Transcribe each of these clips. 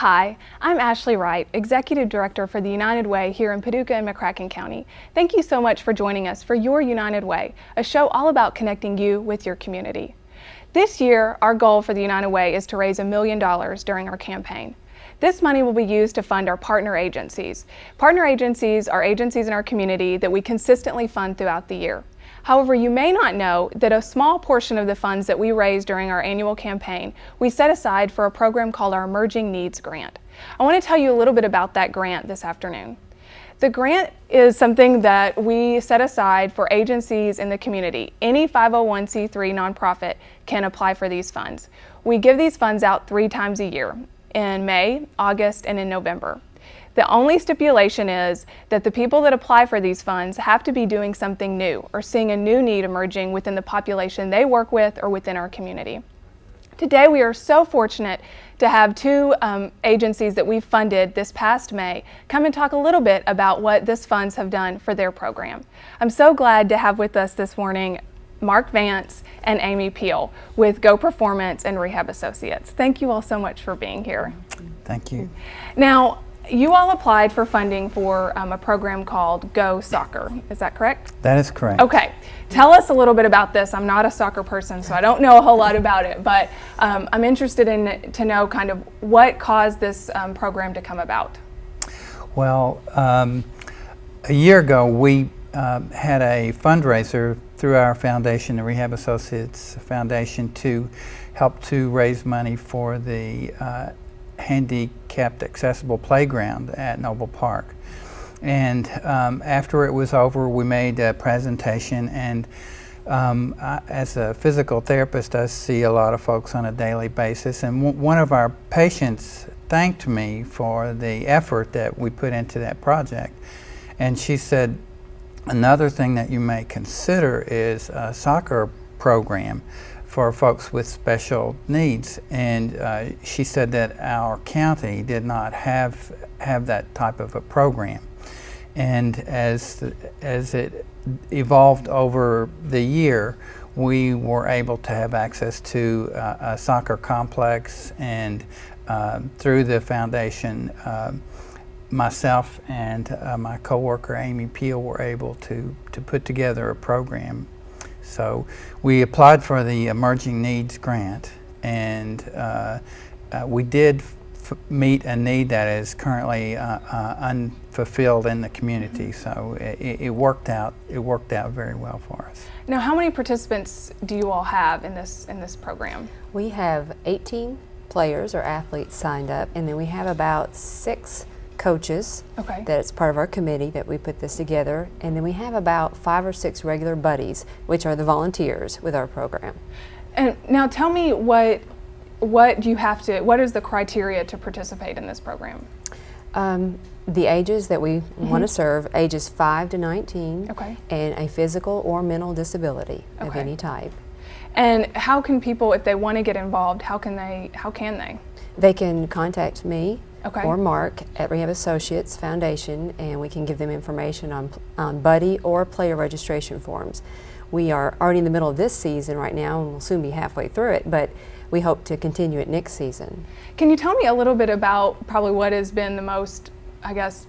Hi, I'm Ashley Wright, Executive Director for the United Way here in Paducah and McCracken County. Thank you so much for joining us for Your United Way, a show all about connecting you with your community. This year, our goal for the United Way is to raise $1 million during our campaign. This money will be used to fund our partner agencies. Partner agencies are agencies in our community that we consistently fund throughout the year. However, you may not know that a small portion of the funds that we raise during our annual campaign, we set aside for a program called our Emerging Needs Grant. I want to tell you a little bit about that grant this afternoon. The grant is something that we set aside for agencies in the community. Any 501c3 nonprofit can apply for these funds. We give these funds out 3 times a year, in May, August, and in November. The only stipulation is that the people that apply for these funds have to be doing something new or seeing a new need emerging within the population they work with or within our community. Today we are so fortunate to have 2 agencies that we funded this past May come and talk a little bit about what these funds have done for their program. I'm so glad to have with us this morning Mark Vance and Amy Peal with Go Performance and Rehab Associates. Thank you all so much for being here. Thank you. Now, you all applied for funding for a program called goSoccer. Is that correct? That is correct. Okay. Tell us a little bit about this. I'm not a soccer person, so I don't know a whole lot about it, but I'm interested to know kind of what caused this program to come about. Well, a year ago we had a fundraiser through our foundation, the Rehab Associates Foundation, to help to raise money for the handicapped accessible playground at Noble Park. And after it was over, we made a presentation, and as a physical therapist, I see a lot of folks on a daily basis, and one of our patients thanked me for the effort that we put into that project. And she said, another thing that you may consider is a soccer program for folks with special needs. And she said that our county did not have that type of a program. And as it evolved over the year, we were able to have access to a soccer complex, and through the foundation, myself and my coworker Amy Peal were able to put together a program. So we applied for the Emerging Needs Grant, and we did meet a need that is currently unfulfilled in the community. So it worked out. It worked out very well for us. Now, how many participants do you all have in this program? We have 18 players or athletes signed up, and then we have about 6 coaches. Okay. That it's part of our committee that we put this together, and then we have about 5 or 6 regular buddies, which are the volunteers with our program. And now tell me what is the criteria to participate in this program? The ages that we want to serve, ages 5 to 19, okay, and a physical or mental disability of any type. And how can people, if they want to get involved, how can they? They can contact me, okay, or Mark at Rehab Associates Foundation, and we can give them information on buddy or player registration forms. We are already in the middle of this season right now, and we'll soon be halfway through it, but we hope to continue it next season. Can you tell me a little bit about probably what has been the most, I guess,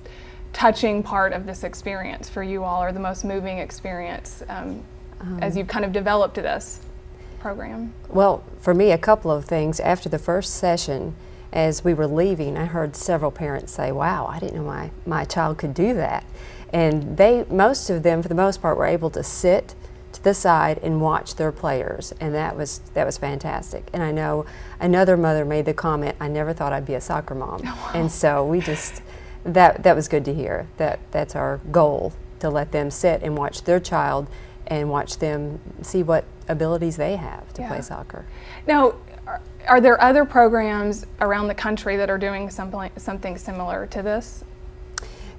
touching part of this experience for you all, or the most moving experience as you've kind of developed this program? Well, for me, a couple of things. After the first session, as we were leaving, I heard several parents say, "Wow, I didn't know my child could do that." And most of them, for the most part, were able to sit to the side and watch their players, and that was fantastic. And I know another mother made the comment, "I never thought I'd be a soccer mom." Oh, wow. And so we just that was good to hear. That's our goal, to let them sit and watch their child and watch them see what abilities they have to play soccer. Now, are there other programs around the country that are doing something similar to this?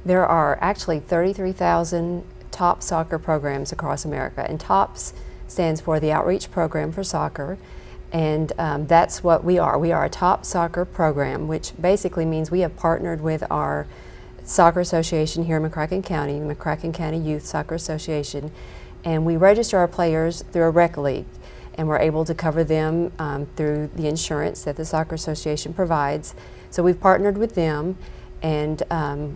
There are actually 33,000 top soccer programs across America, and TOPS stands for the Outreach Program for Soccer, and that's what we are. We are a top soccer program, which basically means we have partnered with our soccer association here in McCracken County, the McCracken County Youth Soccer Association, and we register our players through a rec league, and we're able to cover them through the insurance that the Soccer Association provides. So we've partnered with them, and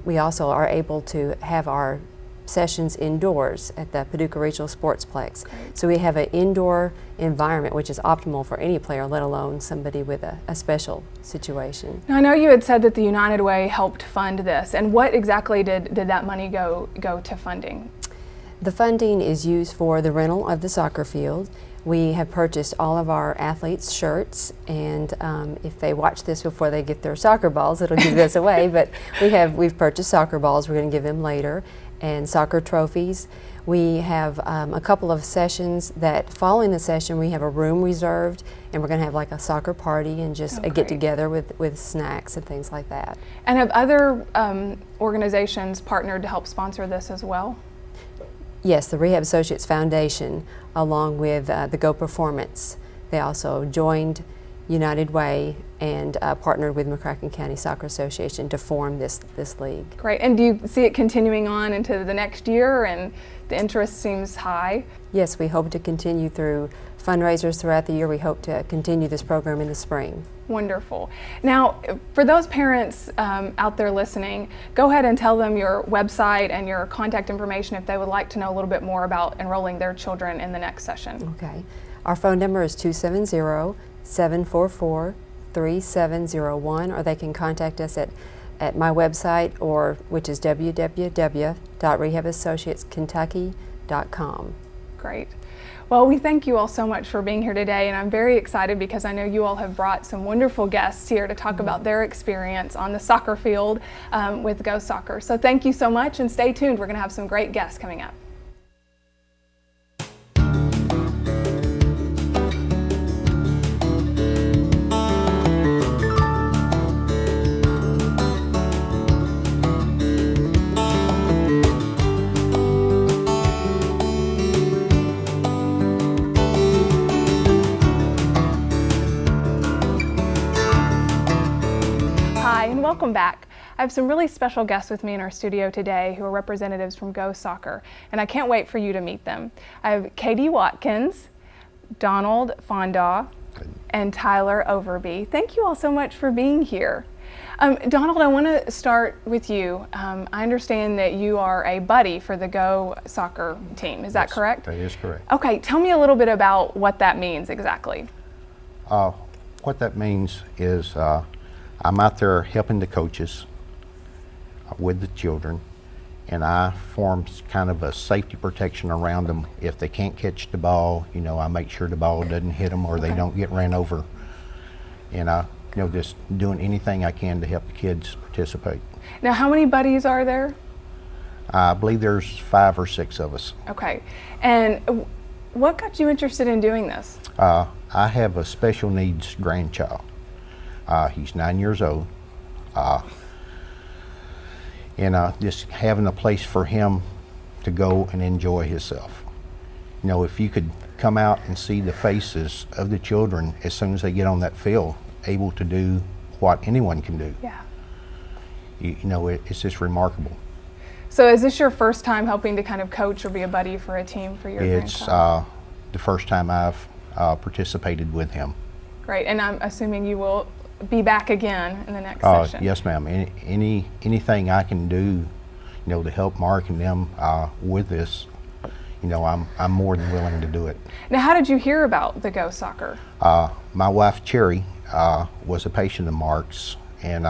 we also are able to have our sessions indoors at the Paducah Regional Sportsplex. So we have an indoor environment, which is optimal for any player, let alone somebody with a special situation. Now, I know you had said that the United Way helped fund this, and what exactly did that money go to funding? The funding is used for the rental of the soccer field. We have purchased all of our athletes' shirts, and if they watch this before they get their soccer balls, it'll give this away, but we've purchased soccer balls, we're going to give them later, and soccer trophies. We have a couple of sessions that following the session we have a room reserved, and we're going to have like a soccer party and just a get together with snacks and things like that. And have other organizations partnered to help sponsor this as well? Yes, the Rehab Associates Foundation along with the Go Performance. They also joined United Way and partnered with McCracken County Soccer Association to form this league. Great. And do you see it continuing on into the next year, and the interest seems high? Yes, we hope to continue through fundraisers throughout the year. We hope to continue this program in the spring. Wonderful. Now, for those parents out there listening, go ahead and tell them your website and your contact information if they would like to know a little bit more about enrolling their children in the next session. Okay. Our phone number is 270-744-3701, or they can contact us at my website, which is www.rehabassociateskentucky.com. Great. Well, we thank you all so much for being here today, and I'm very excited because I know you all have brought some wonderful guests here to talk about their experience on the soccer field with goSoccer. So thank you so much, and stay tuned. We're going to have some great guests coming up. Welcome back. I have some really special guests with me in our studio today who are representatives from goSoccer, and I can't wait for you to meet them. I have Katie Watkins, Donald Fondaw, and Tyler Overby. Thank you all so much for being here. Donald, I want to start with you. I understand that you are a buddy for the goSoccer team. Is that correct? That is correct. Okay, tell me a little bit about what that means exactly. What that means is I'm out there helping the coaches with the children, and I form kind of a safety protection around them. If they can't catch the ball, I make sure the ball doesn't hit them or they don't get ran over. And just doing anything I can to help the kids participate. Now, how many buddies are there? I believe there's 5 or 6 of us. Okay. And what got you interested in doing this? I have a special needs grandchild. He's 9 years old, and just having a place for him to go and enjoy himself. If you could come out and see the faces of the children as soon as they get on that field, able to do what anyone can do. Yeah. It's just remarkable. So is this your first time helping to kind of coach or be a buddy for a team for your grandchild? It's the first time I've participated with him. Great, and I'm assuming you will be back again in the next session. Yes, ma'am. Anything I can do, to help Mark and them with this, I'm more than willing to do it. Now, how did you hear about the goSoccer? My wife Cherry was a patient of Mark's, and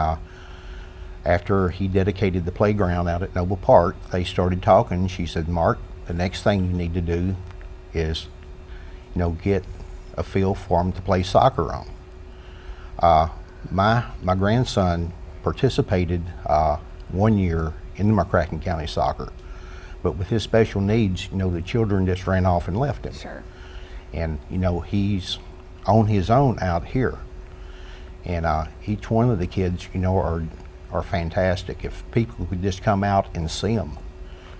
after he dedicated the playground out at Noble Park, they started talking. She said, "Mark, the next thing you need to do is, get a field for him to play soccer on." My grandson participated 1 year in the McCracken County Soccer, but with his special needs, the children just ran off and left him. Sure. And he's on his own out here, and each one of the kids, are fantastic. If people could just come out and see them,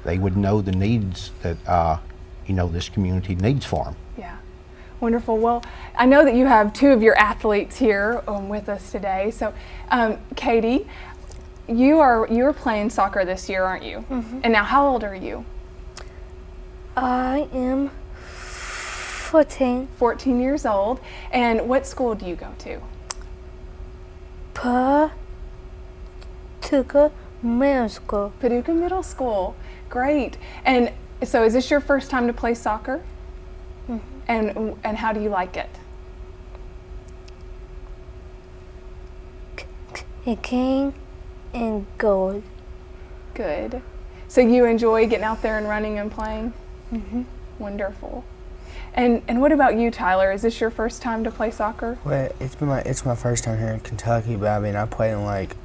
they would know the needs that this community needs for them. Yeah. Wonderful. Well, I know that you have 2 of your athletes here with us today. So, Katie, you're playing soccer this year, aren't you? Mm-hmm. And now, how old are you? I am 14. 14 years old. And what school do you go to? Paducah Middle School. Paducah Middle School. Great. And so is this your first time to play soccer? And how do you like it? King and gold. Good. So you enjoy getting out there and running and playing? Wonderful. And what about you, Tyler? Is this your first time to play soccer? Well, it's my first time here in Kentucky, but I mean I played in like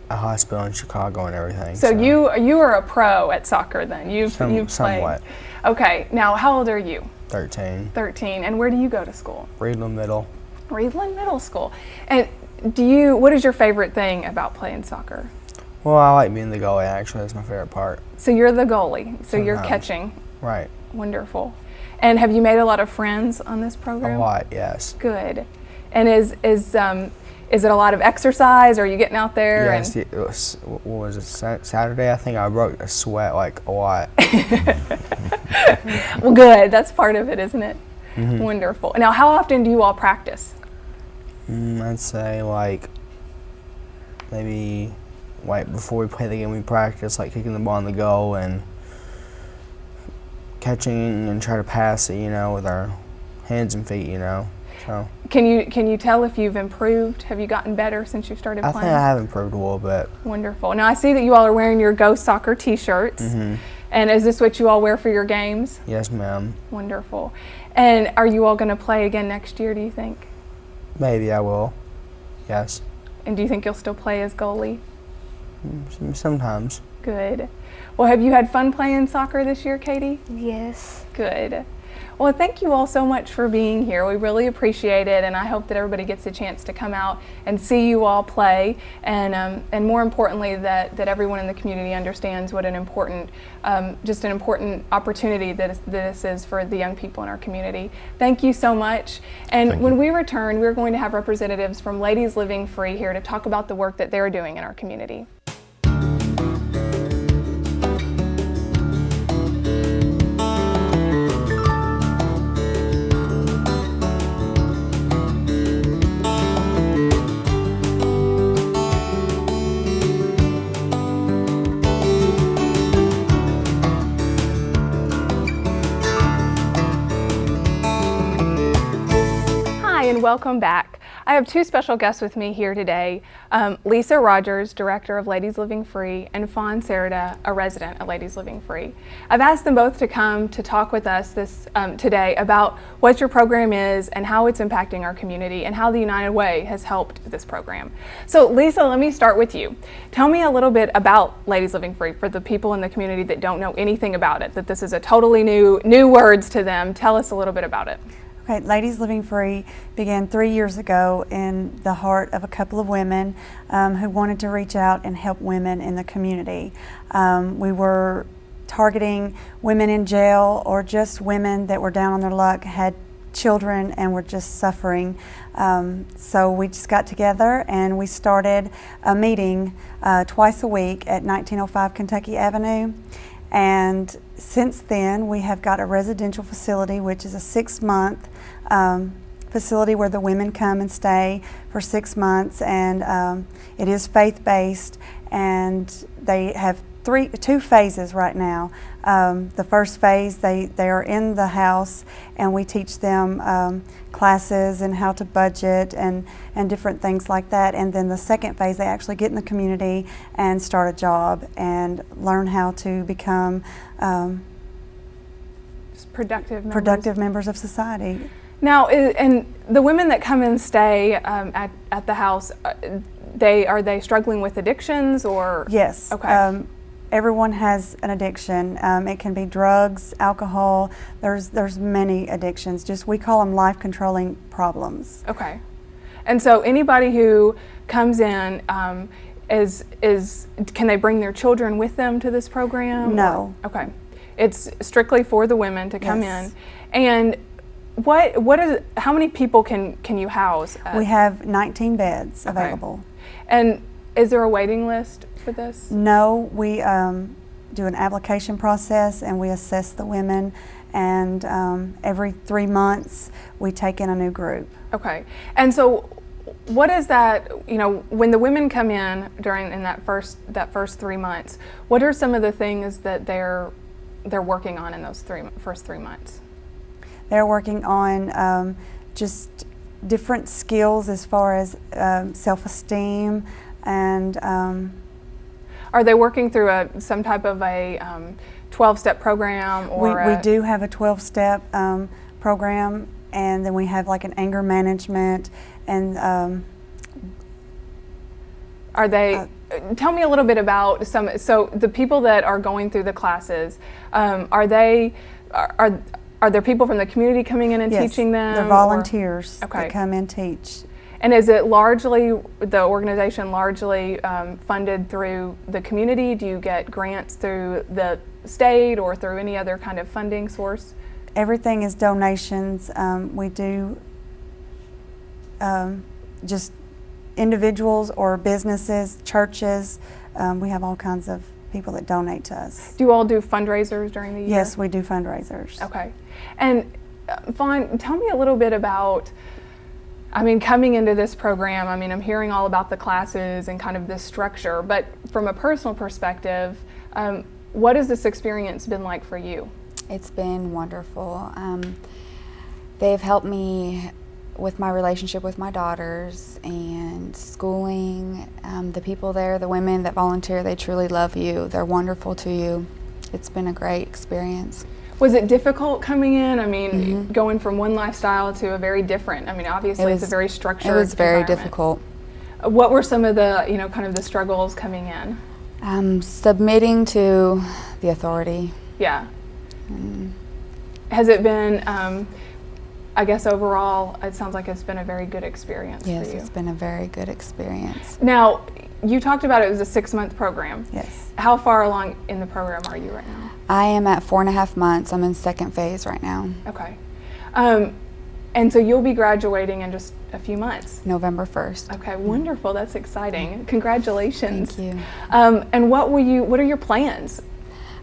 a hospital in Chicago and everything. So you are a pro at soccer then? You've played. Somewhat. Okay. Now, how old are you? 13. 13. And where do you go to school? Reedland Middle. Reedland Middle School. And what is your favorite thing about playing soccer? Well, I like being the goalie. Actually, that's my favorite part. So you're the goalie. So you're Sometimes. catching. Right. Wonderful. And have you made a lot of friends on this program? A lot, yes. Good. And is it a lot of exercise? Or are you getting out there? Yes. It was, what was it? Saturday, I think I broke a sweat like a lot. Well, good. That's part of it, isn't it? Wonderful. Now, how often do you all practice? I'd say like maybe right before we play the game, we practice like kicking the ball in the goal and catching and try to pass it, with our hands and feet, So Can you tell if you've improved? Have you gotten better since you started I playing? think I have improved a little bit. Wonderful. Now I see that you all are wearing your goSoccer t-shirts. And is this what you all wear for your games? Yes, ma'am. Wonderful. And are you all going to play again next year, do you think? Maybe I will. Yes. And do you think you'll still play as goalie? Sometimes. Good. Well, have you had fun playing soccer this year, Katie? Yes. Good. Well, thank you all so much for being here. We really appreciate it, and I hope that everybody gets a chance to come out and see you all play, and more importantly, that everyone in the community understands what an important, just an important opportunity that this is for the young people in our community. Thank you so much. And when we return, we're going to have representatives from Ladies Living Free here to talk about the work that they're doing in our community. Welcome back. I have two special guests with me here today, Lisa Rodgers, Director of Ladies Living Free, and Fawn, a resident of Ladies Living Free. I've asked them both to come to talk with us today about what your program is and how it's impacting our community and how the United Way has helped this program. So Lisa, let me start with you. Tell me a little bit about Ladies Living Free for the people in the community that don't know anything about it, that this is a totally new words to them. Tell us a little bit about it. Okay, Ladies Living Free began 3 years ago in the heart of a couple of women who wanted to reach out and help women in the community. We were targeting women in jail or just women that were down on their luck, had children and were just suffering. So we just got together and we started a meeting twice a week at 1905 Kentucky Avenue. And since then, we have got a residential facility, which is a 6-month facility where the women come and stay for 6 months, and it is faith-based, and they have two phases right now. The first phase, they are in the house, and we teach them classes and how to budget and different things like that. And then the second phase, they actually get in the community and start a job and learn how to become productive members of society. Now, and the women that come and stay at the house, are they struggling with addictions or? Yes. Okay. Everyone has an addiction. It can be drugs, alcohol. There's many addictions. Just we call them life-controlling problems. Okay. And so anybody who comes in can they bring their children with them to this program? No. Or? Okay. It's strictly for the women to come Yes. in. And how many people can you house? We have 19 beds available. And is there a waiting list for this? No, we do an application process and we assess the women, and every 3 months we take in a new group. Okay. And so what is that, when the women come in in that first 3 months, what are some of the things that they're working on in those first 3 months? They're working on just different skills as far as self-esteem and are they working through some type of a 12-step program? Or we do have a 12-step program, and then we have like an anger management and are they tell me a little bit about so the people that are going through the classes, are there people from the community coming in and yes, teaching them? They're volunteers Okay. that come and teach. And is it the organization largely funded through the community? Do you get grants through the state or through any other kind of funding source? Everything is donations. We do just individuals or businesses, churches. We have all kinds of people that donate to us. Do you all do fundraisers during the year? Yes, we do fundraisers. Okay. And Fawn, tell me a little bit about, coming into this program, I'm hearing all about the classes and kind of this structure, but from a personal perspective, what has this experience been like for you? It's been wonderful. They've helped me with my relationship with my daughters and schooling. The people there, the women that volunteer, they truly love you. They're wonderful to you. It's been a great experience. Was it difficult coming in? Going from one lifestyle to a very different, obviously it's a very structured It was very environment. difficult. What were some of the, kind of the struggles coming in? Submitting to the authority. Yeah. Has it been, I guess overall, it sounds like it's been a very good experience Yes, for you. it's been a very good experience. Now, you talked about it was a 6-month program. Yes. How far along in the program are you right now? I am at 4.5 months. I'm in second phase right now. Okay. And so you'll be graduating in just a few months. November 1st. Okay, wonderful. That's exciting. Congratulations. Thank you. And what are your plans?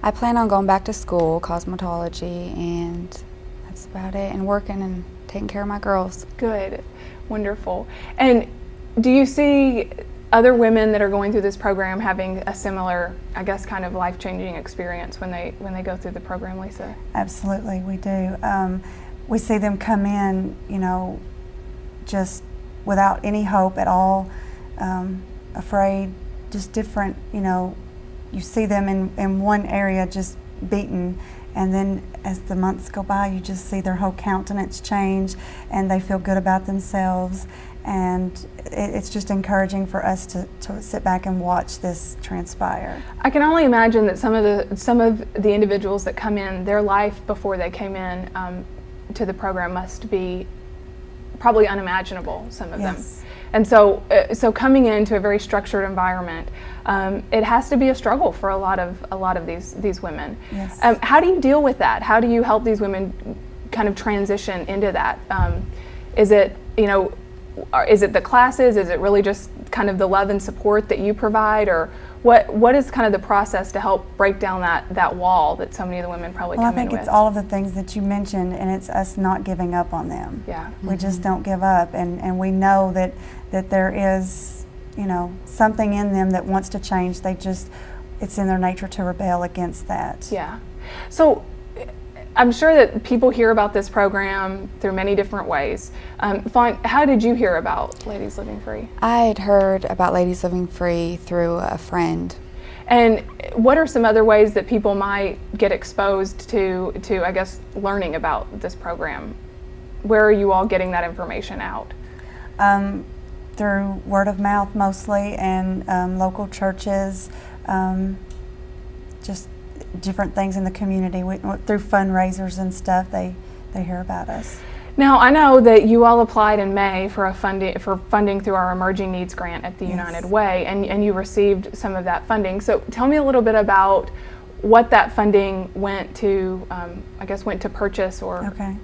I plan on going back to school, cosmetology, and that's about it, and working and taking care of my girls. Good. Wonderful. And do you see other women that are going through this program having a similar, I guess, kind of life-changing experience when they go through the program, Lisa? Absolutely, we do. We see them come in, just without any hope at all, afraid, just different, you see them in one area just beaten, and then as the months go by, you just see their whole countenance change, and they feel good about themselves, and it's just encouraging for us to sit back and watch this transpire. I can only imagine that some of the individuals that come in, their life before they came in to the program must be probably unimaginable, some of them. And so coming into a very structured environment, it has to be a struggle for a lot of these women. Yes. How do you deal with that? How do you help these women kind of transition into that? Is it the classes? Is it really just kind of the love and support that you provide, or what is kind of the process to help break down that wall that so many of the women probably come in with? Well, I think it's all of the things that you mentioned, and it's us not giving up on them. Yeah. We just don't give up, and we know that there is, something in them that wants to change. It's in their nature to rebel against that. Yeah. So I'm sure that people hear about this program through many different ways. Fawn, how did you hear about Ladies Living Free? I had heard about Ladies Living Free through a friend. And what are some other ways that people might get exposed to I guess, learning about this program? Where are you all getting that information out? Through word of mouth mostly, and local churches, just different things in the community. Through fundraisers and stuff, they hear about us. Now, I know that you all applied in May for funding through our Emerging Needs Grant at the Yes. United Way, and you received some of that funding. So tell me a little bit about what that funding went to purchase or... Okay.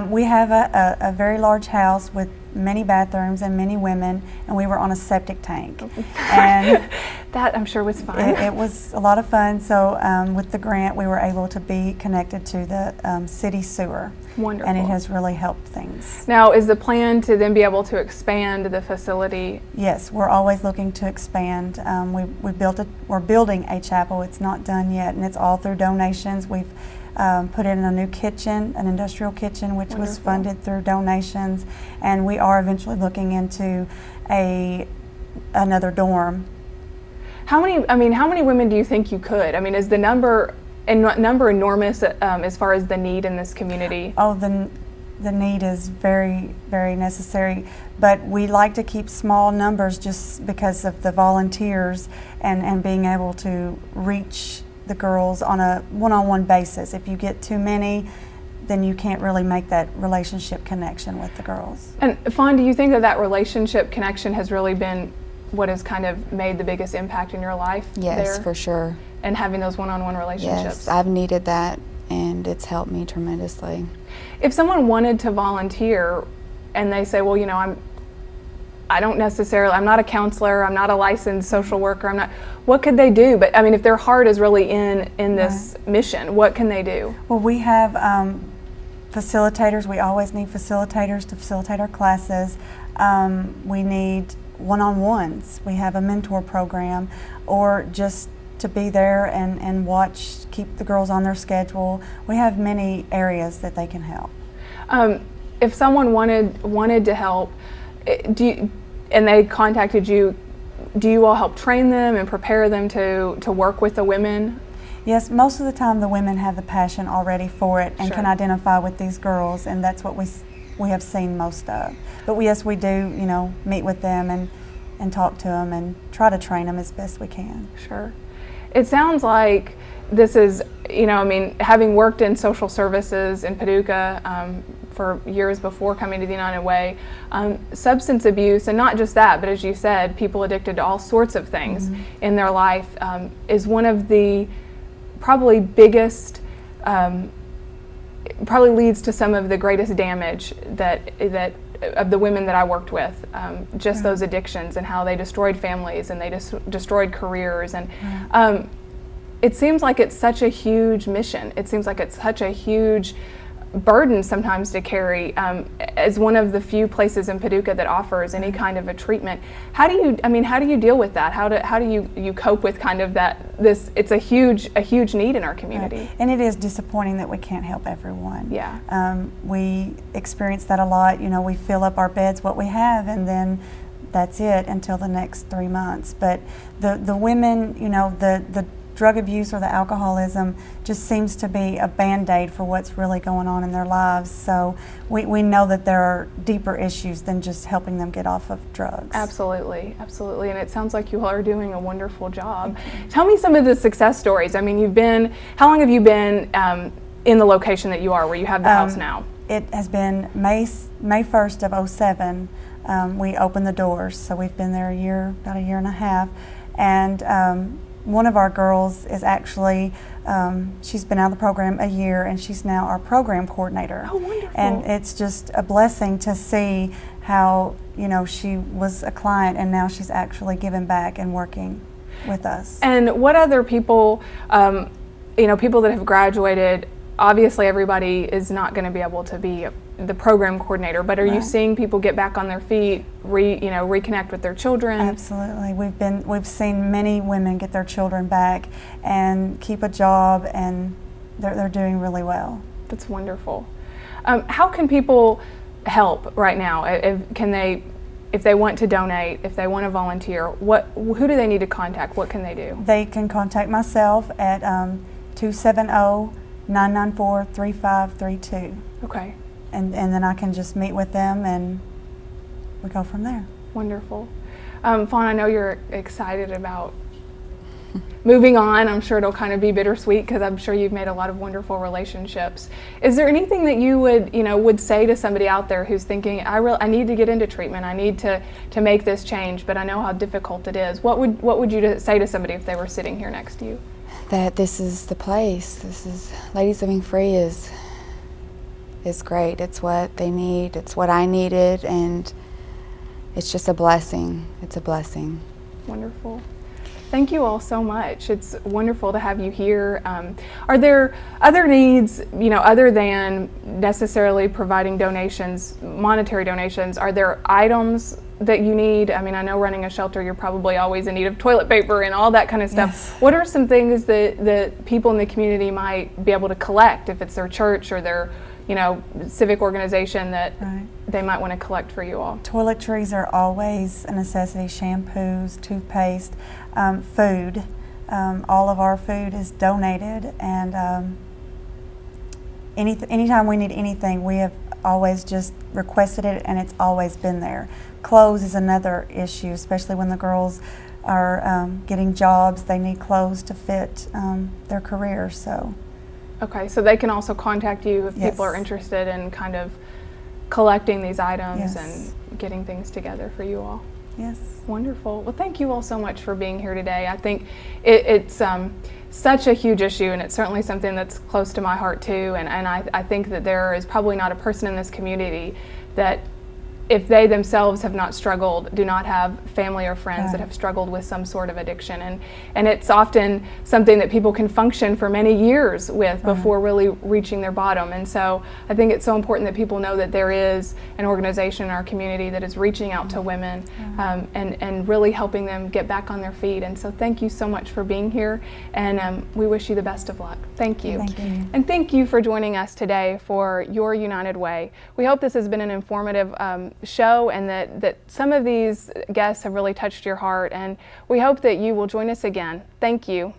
We have a very large house with many bathrooms and many women, and we were on a septic tank. And that I'm sure was fun. it was a lot of fun. So with the grant, we were able to be connected to the city sewer. Wonderful. And it has really helped things. Now, is the plan to then be able to expand the facility? Yes, we're always looking to expand. We're building a chapel. It's not done yet, and it's all through donations. We've put in a new kitchen, an industrial kitchen, which was Wonderful. funded through donations, and we are eventually looking into another dorm. How many women do you think you could? I mean, is the number enormous as far as the need in this community? Oh, the need is very, very necessary, but we like to keep small numbers just because of the volunteers and being able to reach the girls on a one-on-one basis. If you get too many, then you can't really make that relationship connection with the girls. And Fawn, do you think that relationship connection has really been what has kind of made the biggest impact in your life? Yes, there? for sure. And having those one-on-one relationships? Yes, I've needed that, and it's helped me tremendously. If someone wanted to volunteer and they say, well, you know, I'm not a counselor, I'm not a licensed social worker, what could they do? But I mean, if their heart is really in this mission, what can they do? Well, we have facilitators. We always need facilitators to facilitate our classes. We need one-on-ones. We have a mentor program, or just to be there and watch, keep the girls on their schedule. We have many areas that they can help. If someone wanted to help, and they contacted you, do you all help train them and prepare them to work with the women? Yes, most of the time the women have the passion already for it and Sure. can identify with these girls, and that's what we have seen most of. But yes, we do, meet with them and talk to them and try to train them as best we can. Sure. It sounds like this is, having worked in social services in Paducah for years before coming to the United Way, substance abuse, and not just that, but as you said, people addicted to all sorts of things in their life is one of the probably biggest, probably leads to some of the greatest damage that of the women that I worked with, just those addictions and how they destroyed families and they destroyed careers. And it seems like it's such a huge mission. It seems like it's such a huge burden sometimes to carry as one of the few places in Paducah that offers any kind of a treatment. How do you deal with that? How do you cope with kind of it's a huge need in our community? Right. And it is disappointing that we can't help everyone. Yeah. We experience that a lot. We fill up our beds what we have, and then that's it until the next 3 months. But the women, the drug abuse or the alcoholism just seems to be a Band-Aid for what's really going on in their lives. So we know that there are deeper issues than just helping them get off of drugs. Absolutely, absolutely. And it sounds like you all are doing a wonderful job. Tell me some of the success stories. I mean, how long have you been in the location that you are, where you have the house now? It has been May 1st of 2007. We opened the doors, so we've been there about a year and a half. And one of our girls is actually, she's been out of the program a year, and she's now our program coordinator. Oh, wonderful. And it's just a blessing to see how, she was a client and now she's actually giving back and working with us. And what other people, people that have graduated, obviously everybody is not going to be able to be the program coordinator, but are you seeing people get back on their feet, reconnect with their children? Absolutely. We've seen many women get their children back and keep a job, and they're doing really well. That's wonderful. How can people help right now? If they want to donate, if they want to volunteer, who do they need to contact? What can they do? They can contact myself at 270-994-3532. Okay. And then I can just meet with them and we go from there. Wonderful. Fawn, I know you're excited about moving on. I'm sure it'll kind of be bittersweet because I'm sure you've made a lot of wonderful relationships. Is there anything that you would say to somebody out there who's thinking, I need to get into treatment, I need to make this change, but I know how difficult it is? What would you say to somebody if they were sitting here next to you? That this is the place. Ladies Living Free is is great. It's what they need. It's what I needed, and it's just a blessing. It's a blessing. Wonderful. Thank you all so much. It's wonderful to have you here. Are there other needs, other than necessarily providing donations, monetary donations? Are there items that you need? I mean, I know running a shelter, you're probably always in need of toilet paper and all that kind of stuff. Yes. What are some things that people in the community might be able to collect if it's their church or their civic organization that Right. they might want to collect for you all? Toiletries are always a necessity, shampoos, toothpaste, food. All of our food is donated, and anytime we need anything, we have always just requested it, and it's always been there. Clothes is another issue, especially when the girls are getting jobs. They need clothes to fit their career, so. Okay, so they can also contact you if Yes. people are interested in kind of collecting these items Yes. and getting things together for you all. Yes. Wonderful. Well, thank you all so much for being here today. I think it's such a huge issue, and it's certainly something that's close to my heart too. And I think that there is probably not a person in this community that, if they themselves have not struggled, do not have family or friends that have struggled with some sort of addiction. And it's often something that people can function for many years with before really reaching their bottom. And so I think it's so important that people know that there is an organization in our community that is reaching out to women and really helping them get back on their feet. And so thank you so much for being here, and we wish you the best of luck. Thank you. Thank you. And thank you for joining us today for Your United Way. We hope this has been an informative show, and that some of these guests have really touched your heart, and we hope that you will join us again. Thank you.